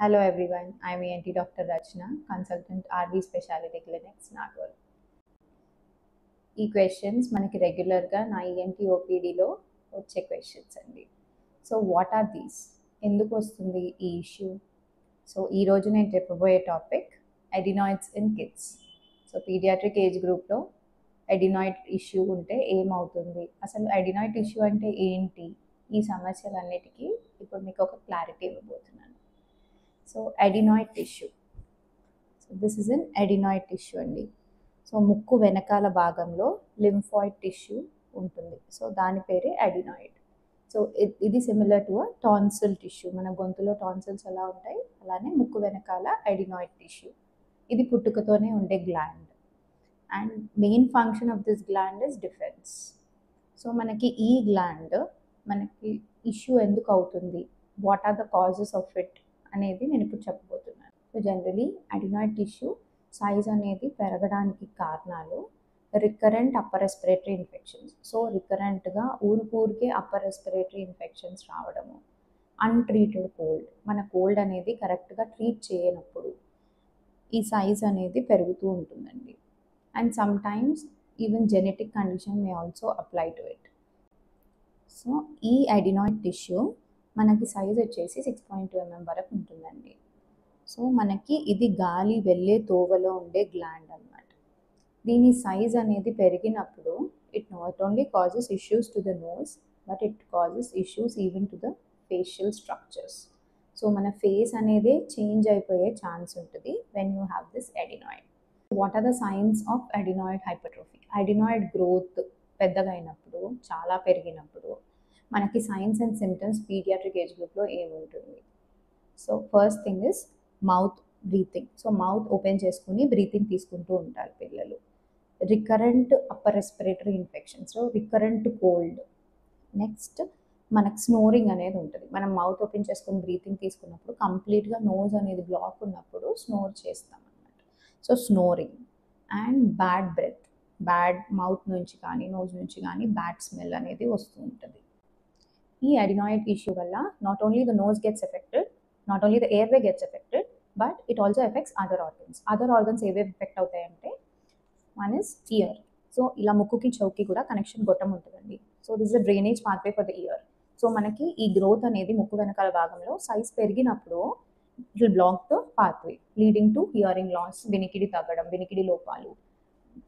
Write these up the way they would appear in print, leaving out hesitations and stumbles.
Hello everyone, I'm ENT Dr. Rachna, consultant RV Specialty Clinics, Nagpur. ఈ questions మనకి రెగ్యులర్గా నా ఈఎన్టీ ఓపీడీలో వచ్చే క్వశ్చన్స్ అండి. So what are these? ఎందుకు వస్తుంది ఈ ఇష్యూ? సో ఈరోజు నేను చెప్పబోయే topic adenoids in kids. So paediatric age గ్రూప్లో అడినాయిడ్ ఇష్యూ ఉంటే ఏమవుతుంది, అసలు అడినాయిడ్ ఇష్యూ అంటే ఏంటి, ఈ సమస్యలన్నిటికీ ఇప్పుడు మీకు ఒక క్లారిటీ ఇవ్వబోతున్నాను. So adenoid tissue, so this is an adenoid tissue అండి. సో ముక్కు వెనకాల భాగంలో లింఫాయిడ్ టిష్యూ ఉంటుంది, సో దాని పేరే అడినాయిడ్. సో ఇది similar to a tonsil tissue. మన గొంతులో టాన్సిల్స్ ఎలా ఉంటాయి, అలానే ముక్కు వెనకాల అడినాయిడ్ టిష్యూ. ఇది పుట్టుకతోనే ఉండే gland, and main function of this gland is defence. So మనకి ఈ గ్లాండ్ మనకి ఇష్యూ ఎందుకు అవుతుంది, what are the causes of it అనేది నేను ఇప్పుడు చెప్పబోతున్నాను. So generally adenoid tissue size అనేది పెరగడానికి కారణాలు recurrent upper respiratory infections. So రికరెంట్గా ఊరికే అప్పర్ రెస్పిరేటరీ ఇన్ఫెక్షన్స్ రావడము, అన్ట్రీటెడ్ కోల్డ్, మన కోల్డ్ అనేది కరెక్ట్గా ట్రీట్ చేయనప్పుడు ఈ సైజ్ అనేది పెరుగుతూ ఉంటుందండి. And sometimes even genetic condition may also apply to it. So ఈ అడినాయిడ్ టిష్యూ మనకి సైజ్ వచ్చేసి 6.2 mm వరకు ఉంటుందండి. సో మనకి ఇది గాలి వెళ్ళే తోవలో ఉండే గ్లాండ్ అన్నమాట. దీని సైజ్ అనేది పెరిగినప్పుడు it not only causes issues to the nose, but it causes issues even to the facial structures. So మన ఫేస్ అనేది చేంజ్ అయిపోయే ఛాన్స్ ఉంటుంది when you have this adenoid. What are the signs of adenoid hypertrophy? Adenoid growth పెద్దగా అయినప్పుడు, చాలా పెరిగినప్పుడు మనకి signs and symptoms paediatric age గ్రూప్లో ఏముంటుంది? So first thing is mouth breathing. So mouth open చేసుకుని బ్రీతింగ్ తీసుకుంటూ ఉంటారు పిల్లలు. Recurrent upper respiratory infections, so recurrent cold. Next మనకు స్నోరింగ్ అనేది ఉంటుంది. మనం మౌత్ ఓపెన్ చేసుకుని బ్రీతింగ్ తీసుకున్నప్పుడు కంప్లీట్గా నోజ్ అనేది బ్లాక్ ఉన్నప్పుడు స్నోర్ చేస్తాం అన్నమాట. So snoring and bad breath, bad mouth నుంచి కానీ నోజ్ నుంచి కానీ బ్యాడ్ స్మెల్ అనేది వస్తూ ఉంటుంది. ఈ అడినాయిడ్ ఇష్యూ వల్ల not only the nose gets affected, not only the airway gets affected, but it also affects other organs. Other organs ఏవేవి ఎఫెక్ట్ అవుతాయంటే, వన్ ఇస్ ఇయర్. సో ఇలా ముక్కుకి చౌకి కూడా కనెక్షన్ గొట్టం ఉంటుందండి. So this is the drainage pathway for the ear. So మనకి ఈ గ్రోత్ అనేది ముక్కు వెనకాల భాగంలో సైజ్ పెరిగినప్పుడు it will block the pathway leading to hearing loss, వినికిడి తగ్గడం, వినికిడి లోపాలు,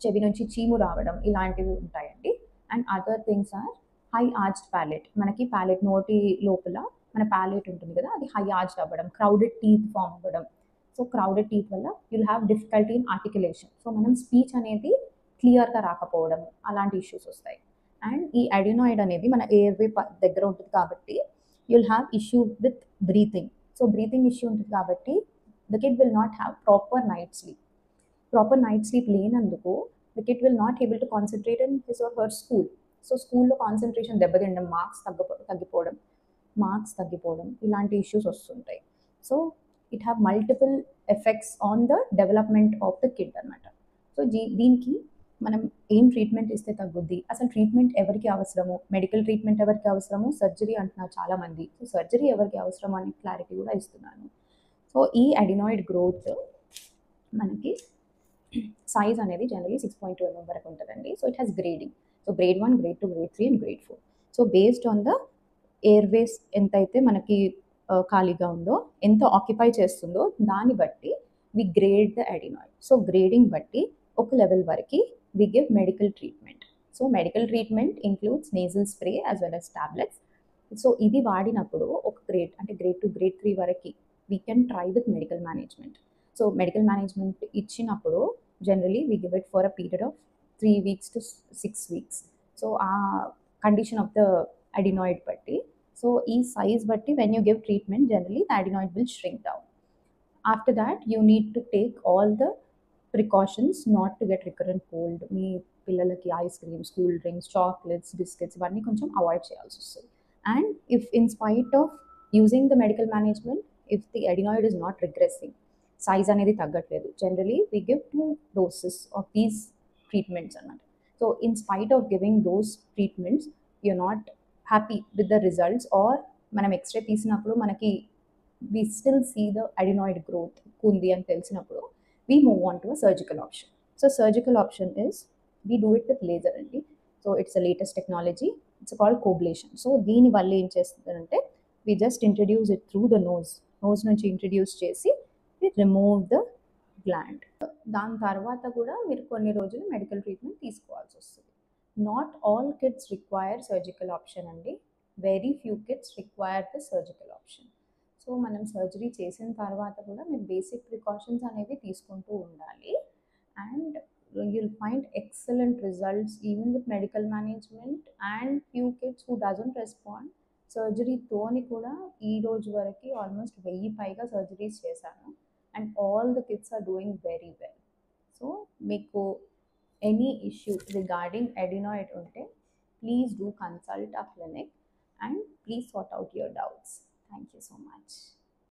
చెవి నుంచి చీము రావడం, ఇలాంటివి ఉంటాయండి. And other things are high arched palate. మనకి ప్యాలెట్ నోటి లోపల మన ప్యాలెట్ ఉంటుంది కదా, అది హై ఆర్చ్డ్ అవ్వడం, క్రౌడెడ్ టీత్ ఫామ్ అవ్వడం. సో క్రౌడెడ్ టీత్ వల్ల you'll have difficulty in articulation. So మనం స్పీచ్ అనేది క్లియర్గా రాకపోవడం, అలాంటి ఇష్యూస్ వస్తాయి. అండ్ ఈ అడినాయిడ్ అనేది మన ఎయిర్వే దగ్గర ఉంటుంది కాబట్టి you'll have issue with breathing. So breathing issue ఉంటుంది కాబట్టి the kid will not have proper night sleep. Proper night sleep లేనందుకు the kid will not able to concentrate in his or her school. So స్కూల్లో concentration దెబ్బతినడం, marks తగ్గిపోవడం, ఇలాంటి issues వస్తుంటాయి. So it have multiple effects on the development of the kid అనమాట. So దీనికి మనం ఏం ట్రీట్మెంట్ ఇస్తే తగ్గుద్ది, అసలు ట్రీట్మెంట్ ఎవరికి అవసరము, మెడికల్ ట్రీట్మెంట్ ఎవరికి అవసరము, సర్జరీ అంటున్నారు చాలామంది. సో సర్జరీ ఎవరికి అవసరం అనే క్లారిటీ కూడా ఇస్తున్నాను. సో ఈ అడినాయిడ్ గ్రోత్ మనకి సైజ్ అనేది జనరలీ 6.2 mm వరకు ఉంటుందండి. So it has grading. So grade 1, grade 2, grade 3 and grade 4. So based on the airways ఎంతైతే మనకి ఖాళీగా ఉందో, ఎంత ఆక్యుపై చేస్తుందో దాన్ని బట్టి we grade the adenoid. So grading బట్టి ఒక లెవెల్ వరకు we give medical treatment. So medical treatment includes nasal spray as well as tablets. So ఇది వాడినప్పుడు ఒక గ్రేడ్ అంటే గ్రేడ్ 2, గ్రేడ్ 3 వరకు we can try with medical management. So medical management ఇచ్చినప్పుడు generally we give it for a period of 3 weeks to 6 weeks. సో ఆ condition of the adenoid బట్టి, so ఈ సైజ్ బట్టి when you give treatment generally the adenoid will shrink down. After that you need to take all the precautions not to get recurrent cold. మీ పిల్లలకి ice creams, cool drinks, chocolates, biscuits ఇవన్నీ కొంచెం avoid చేయాల్సి వస్తుంది. And if in spite of using the medical management, if the adenoid is not regressing, size అనేది తగ్గట్లేదు, generally we give 2 doses of these treatments అన్నమాట. So in spite of giving those treatments you're not happy with the results, or మనం x-ray తీసినప్పుడు మనకి we still see the adenoid growth ఉంది అని తెలిసినప్పుడు we move on to a surgical option. So surgical option is we do it with laser అండి. So it's the latest technology. It's called coblation. So దీని వల్ల ఏం చేస్తుందంటే we just introduce it through the nose నుంచి introduce చేసి we remove the gland. దాని తర్వాత కూడా మీరు కొన్ని రోజులు మెడికల్ ట్రీట్మెంట్ తీసుకోవాల్సి వస్తుంది. Not all kids require surgical option అండి. Very few kids require the surgical option. So మనం సర్జరీ చేసిన తర్వాత కూడా మీరు బేసిక్ ప్రికాషన్స్ అనేవి తీసుకుంటూ ఉండాలి. And you'll find excellent results even with medical management, and few kids who doesn't respond సర్జరీతోని కూడా ఈ రోజు వరకు ఆల్మోస్ట్ 1000 పైగా సర్జరీస్ చేశాను, and all the kids are doing very well. So మీకు ఎనీ ఇష్యూ రిగార్డింగ్ adenoid ఉంటే please do consult our clinic and please sort out your doubts. Thank you so much.